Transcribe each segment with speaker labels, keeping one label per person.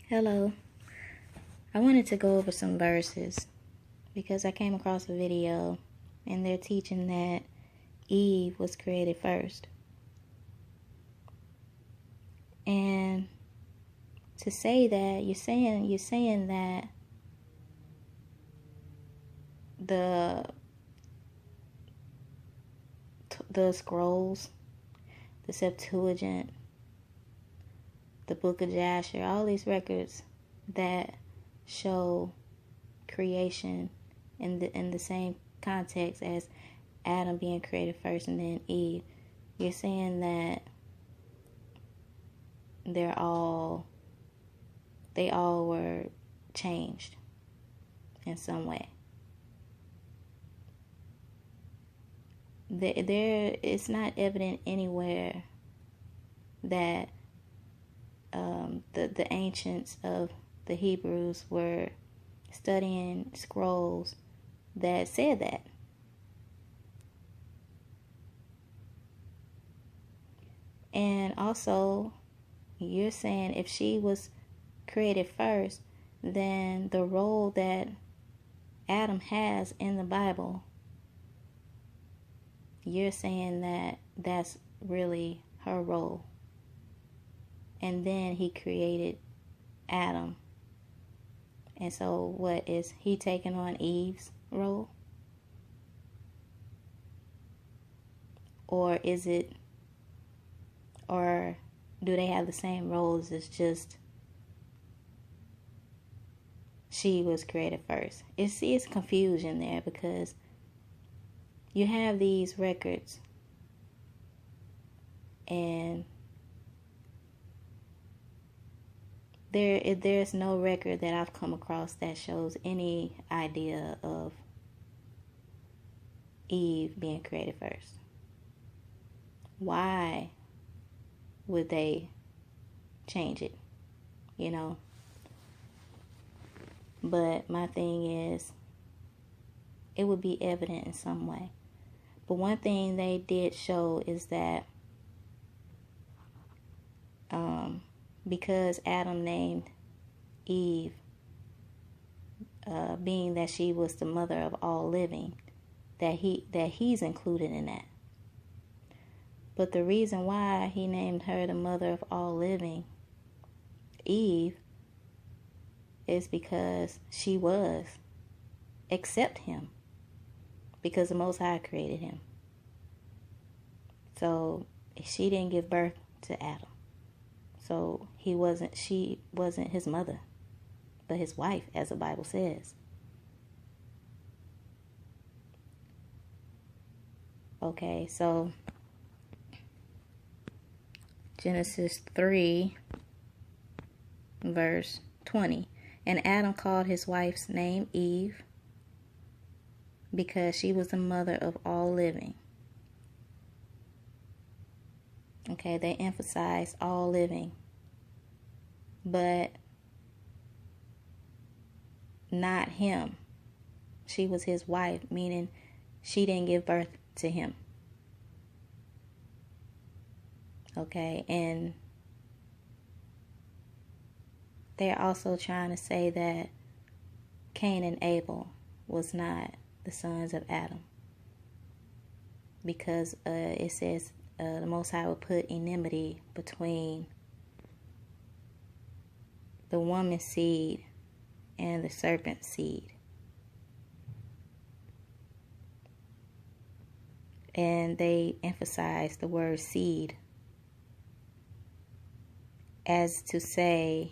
Speaker 1: Hello. I wanted to go over some verses because I came across a video and they're teaching that Eve was created first. And to say that, you're saying that the scrolls, the Septuagint, the Book of Jasher, all these records that show creation in the same context as Adam being created first and then Eve. You're saying that they all were changed in some way. It's not evident anywhere that the ancients of the Hebrews were studying scrolls that said that. And also, you're saying if she was created first, then the role that Adam has in the Bible, you're saying that that's really her role. And then he created Adam. And so what, is he taking on Eve's role? Or is it, or do they have the same roles? It's just she was created first. It's confusion there because you have these records and there's no record that I've come across that shows any idea of Eve being created first. Why would they change it? You know? But my thing is, it would be evident in some way. But one thing they did show is that because Adam named Eve, being that she was the mother of all living, that he's included in that. But the reason why he named her the mother of all living, Eve, is because she was, except him, because the Most High created him. So she didn't give birth to Adam. So she wasn't his mother, but his wife, as the Bible says. Okay, so Genesis 3, verse 20. And Adam called his wife's name Eve because she was the mother of all living. Okay, they emphasize all living, but not him. She was his wife, meaning she didn't give birth to him. Okay, and they're also trying to say that Cain and Abel was not the sons of Adam, because it says the Most High would put enmity between the woman's seed and the serpent's seed. And they emphasize the word seed as to say,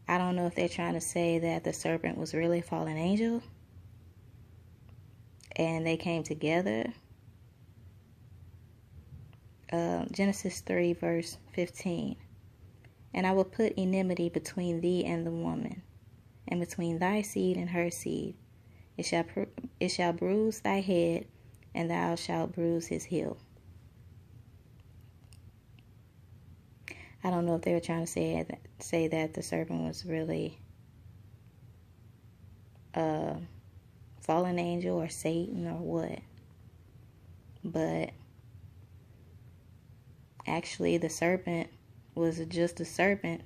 Speaker 1: I don't know if they're trying to say that the serpent was really a fallen angel and they came together. Genesis 3, verse 15. And I will put enmity between thee and the woman, and between thy seed and her seed. It shall bruise thy head, and thou shalt bruise his heel. I don't know if they were trying to say that the serpent was really a fallen angel or Satan or what. But actually the serpent was just a serpent,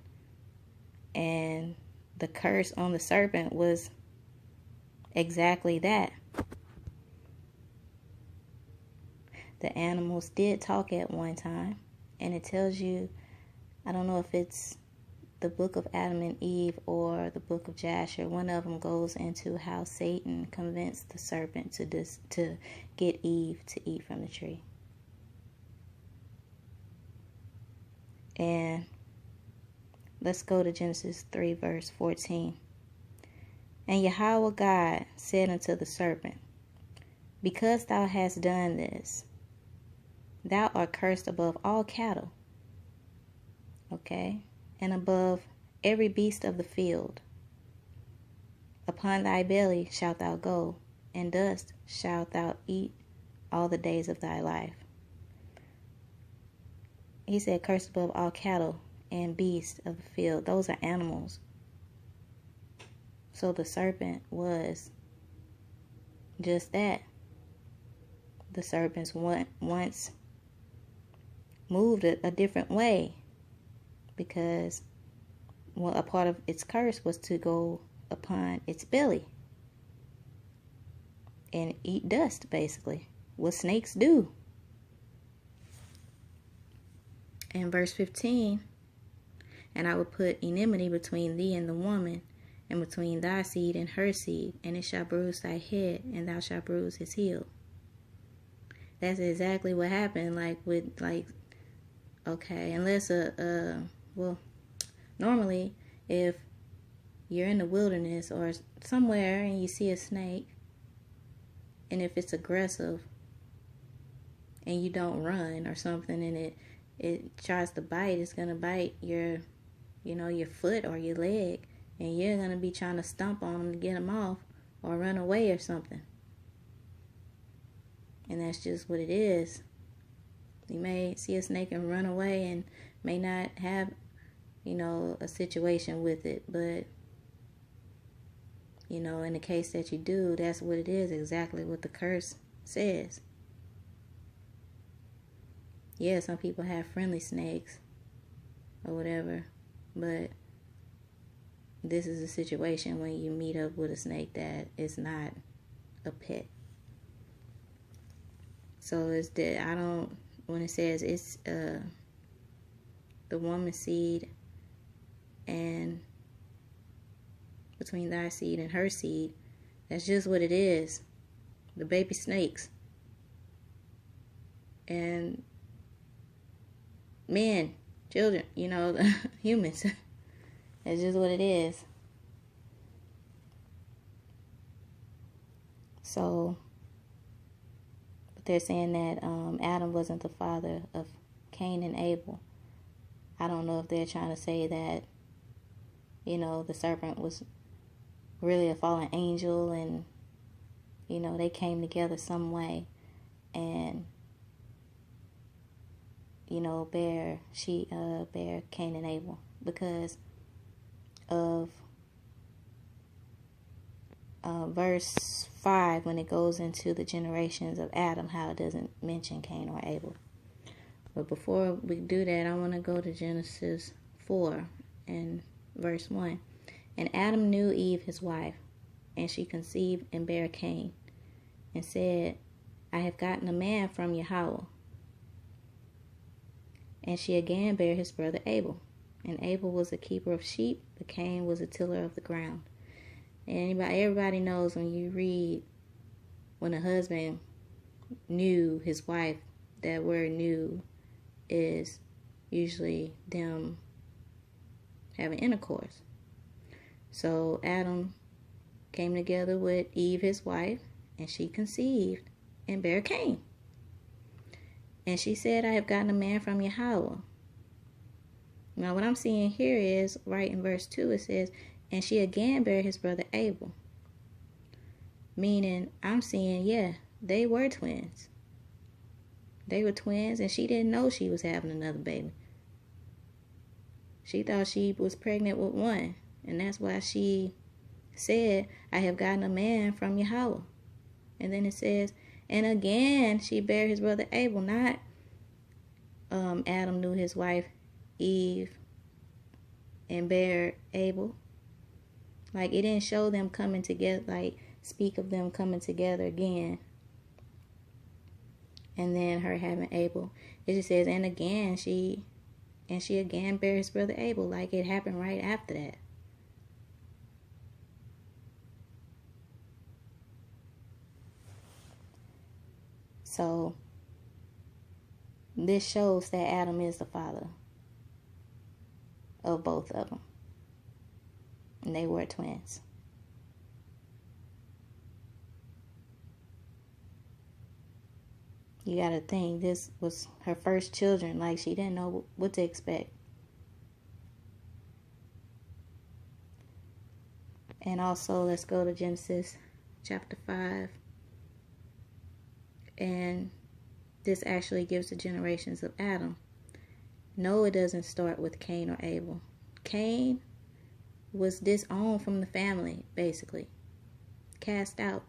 Speaker 1: And the curse on the serpent was exactly that. The animals did talk at one time. And it tells you, I don't know if it's the book of Adam and Eve or the book of Jasher. One of them goes into how Satan convinced the serpent to get Eve to eat from the tree. And let's go to Genesis 3 verse 14. And Yahweh God said unto the serpent, because thou hast done this, thou art cursed above all cattle, okay, and above every beast of the field. Upon thy belly shalt thou go, and dust shalt thou eat all the days of thy life. He said, cursed above all cattle and beasts of the field. Those are animals. So the serpent was just that. The serpents once moved a different way, because a part of its curse was to go upon its belly and eat dust, basically, what snakes do. In verse 15, and I will put enmity between thee and the woman, and between thy seed and her seed, and it shall bruise thy head, and thou shalt bruise his heel. That's exactly what happened, okay, unless normally if you're in the wilderness or somewhere and you see a snake, and if it's aggressive and you don't run or something, and it tries to bite, it's going to bite your foot or your leg, and you're going to be trying to stomp on them to get them off or run away or something. And that's just what it is. You may see a snake and run away and may not have, a situation with it, but, in the case that you do, that's what it is, exactly what the curse says. Yeah, some people have friendly snakes or whatever, but this is a situation when you meet up with a snake that is not a pet. So when it says it's the woman's seed and between thy seed and her seed, that's just what it is. The baby snakes. And men, children, humans. That's just what it is. So, but they're saying that Adam wasn't the father of Cain and Abel. I don't know if they're trying to say that, the serpent was really a fallen angel, and, they came together some way, and, bear Cain and Abel, because of verse 5 when it goes into the generations of Adam, how it doesn't mention Cain or Abel. But before we do that, I want to go to Genesis 4 and verse 1. And Adam knew Eve his wife, and she conceived and bare Cain, and said, I have gotten a man from Yahweh. And she again bare his brother Abel. And Abel was a keeper of sheep, but Cain was a tiller of the ground. And everybody knows when you read, when a husband knew his wife, that word knew is usually them having intercourse. So Adam came together with Eve, his wife, and she conceived and bare Cain. And she said, I have gotten a man from Yahweh. Now what I'm seeing here is, right in verse 2, it says, and she again bare his brother Abel. Meaning, I'm seeing, they were twins. They were twins, and she didn't know she was having another baby. She thought she was pregnant with one. And that's why she said, I have gotten a man from Yahweh. And then it says, and again she bare his brother Abel. Not Adam knew his wife Eve and bear Abel. Like, it didn't show them coming together, like, speak of them coming together again. And then her having Abel. It just says, and she again bare his brother Abel. Like, it happened right after that. So, this shows that Adam is the father of both of them. And they were twins. You gotta think, this was her first children. Like, she didn't know what to expect. And also, let's go to Genesis chapter 5. And this actually gives the generations of Adam. No, it doesn't start with Cain or Abel. Cain was disowned from the family, basically. Cast out.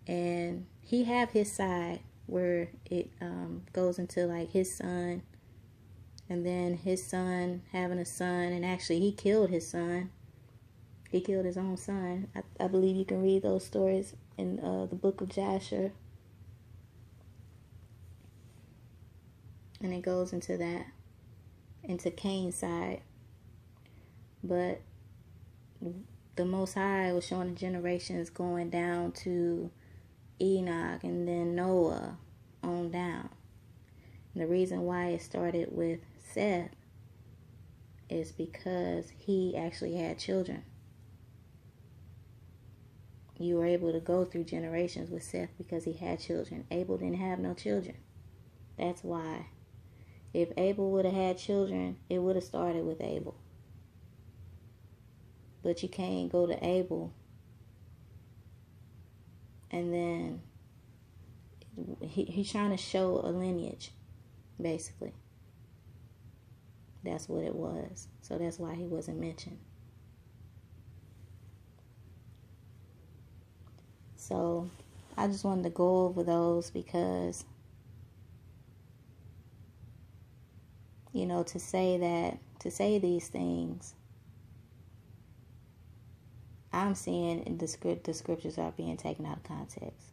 Speaker 1: And he have his side where it goes into like his son. And then his son having a son. And actually he killed his son. He killed his own son. I believe you can read those stories in the book of Jasher. And it goes into that. Into Cain's side. But the Most High was showing the generations going down to Enoch and then Noah on down. And the reason why it started with Seth is because he actually had children. You were able to go through generations with Seth because he had children. Abel didn't have no children. That's why. If Abel would have had children, it would have started with Abel. But you can't go to Abel and then he's trying to show a lineage, basically. That's what it was. So that's why he wasn't mentioned. So I just wanted to go over those because, you know, to say these things, I'm seeing the scriptures are being taken out of context.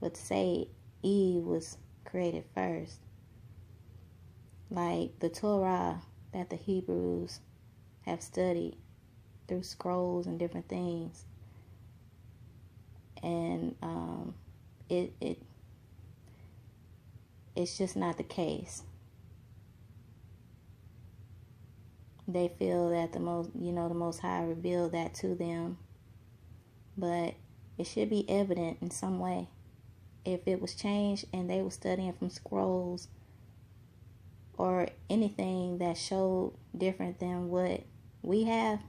Speaker 1: But to say Eve was created first, like the Torah that the Hebrews have studied through scrolls and different things, and it's just not the case. They feel that the Most High revealed that to them, but it should be evident in some way. If it was changed and they were studying from scrolls or anything that showed different than what we have,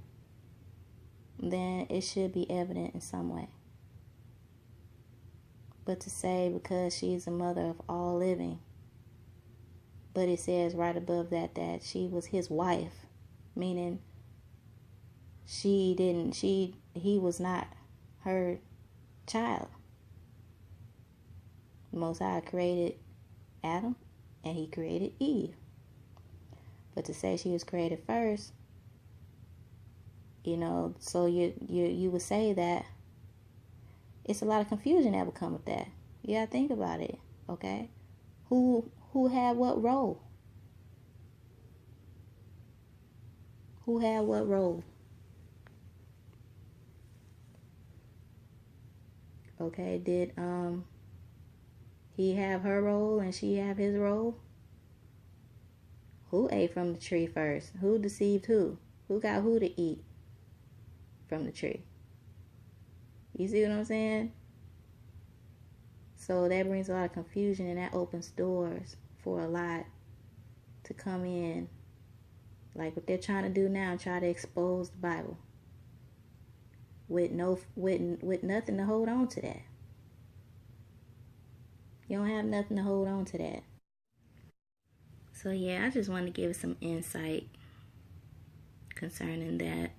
Speaker 1: then it should be evident in some way. But to say because she's the mother of all living, but it says right above that she was his wife, meaning he was not her child. The Most High created Adam and he created Eve. But to say she was created first, so you would say that it's a lot of confusion that would come with that. You gotta think about it, okay? Who had what role? Who had what role? Okay, did he have her role and she have his role? Who ate from the tree first? Who deceived who? Who got who to eat from the tree? You see what I'm saying? So that brings a lot of confusion and that opens doors for a lot to come in. Like what they're trying to do now, try to expose the Bible with nothing to hold on to that. You don't have nothing to hold on to that. So yeah, I just wanted to give some insight concerning that.